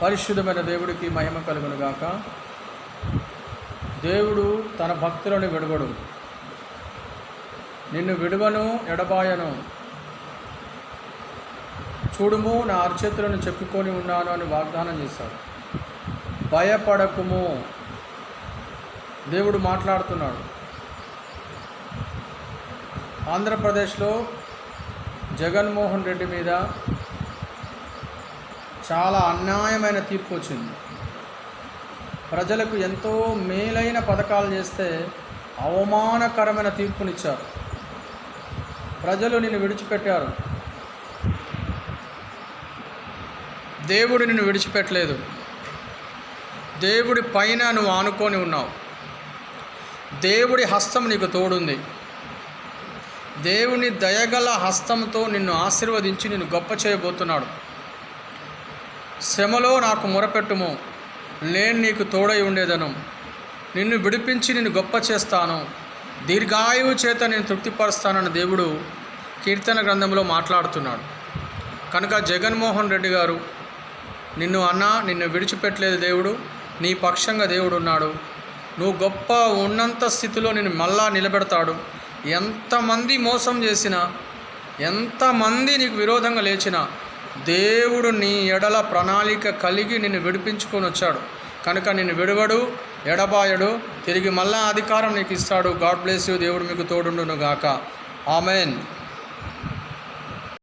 పరిశుద్ధమైన దేవుడికి మహిమ కలుగును గాక. దేవుడు తన భక్తులను విడవడు, నిన్ను విడువను ఎడబాయను, చూడుము నా అరచేతులను చెప్పుకొని ఉన్నాను అని వాగ్దానం చేశాడు. భయపడకుము, దేవుడు మాట్లాడుతున్నాడు. ఆంధ్రప్రదేశ్లో జగన్మోహన్ రెడ్డి మీద చాలా అన్యాయమైన తీర్పు వచ్చింది. ప్రజలకు ఎంతో మేలైన పథకాలు చేస్తే అవమానకరమైన తీర్పునిచ్చారు. ప్రజలు నిన్ను విడిచిపెట్టారు, దేవుడు నిన్ను విడిచిపెట్టలేదు. దేవుడి పైన నువ్వు ఆనుకొని ఉన్నావు. దేవుడి హస్తం నీకు తోడుంది. దేవుని దయగల హస్తంతో నిన్ను ఆశీర్వదించి నిన్ను గొప్ప చేయబోతున్నాడు. శ్రమలో నాకు మొరపెట్టుము, నేను నీకు తోడై ఉండేదను, నిన్ను విడిపించి నిన్ను గొప్ప చేస్తాను, దీర్ఘాయువు చేత నేను తృప్తిపరుస్తానని దేవుడు కీర్తన గ్రంథంలో మాట్లాడుతున్నాడు. కనుక జగన్మోహన్ రెడ్డి గారు నిన్ను విడిచిపెట్టలేదు. దేవుడు నీ పక్షంగా దేవుడు ఉన్నాడు. నువ్వు గొప్ప ఉన్నంత స్థితిలో నిన్ను మళ్ళా నిలబెడతాడు. ఎంతమంది మోసం చేసినా, ఎంతమంది నీకు విరోధంగా లేచినా దేవుడు నీ ఎడల ప్రణాళిక కలిగి నిన్ను విడిపించుకొని వచ్చాడు. కనుక నిన్ను విడవడు, ఎడబాయడు, తిరిగి మళ్ళా అధికారం నీకు ఇస్తాడు. God bless you. దేవుడు మీకు తోడుండును గాక. ఆమెన్.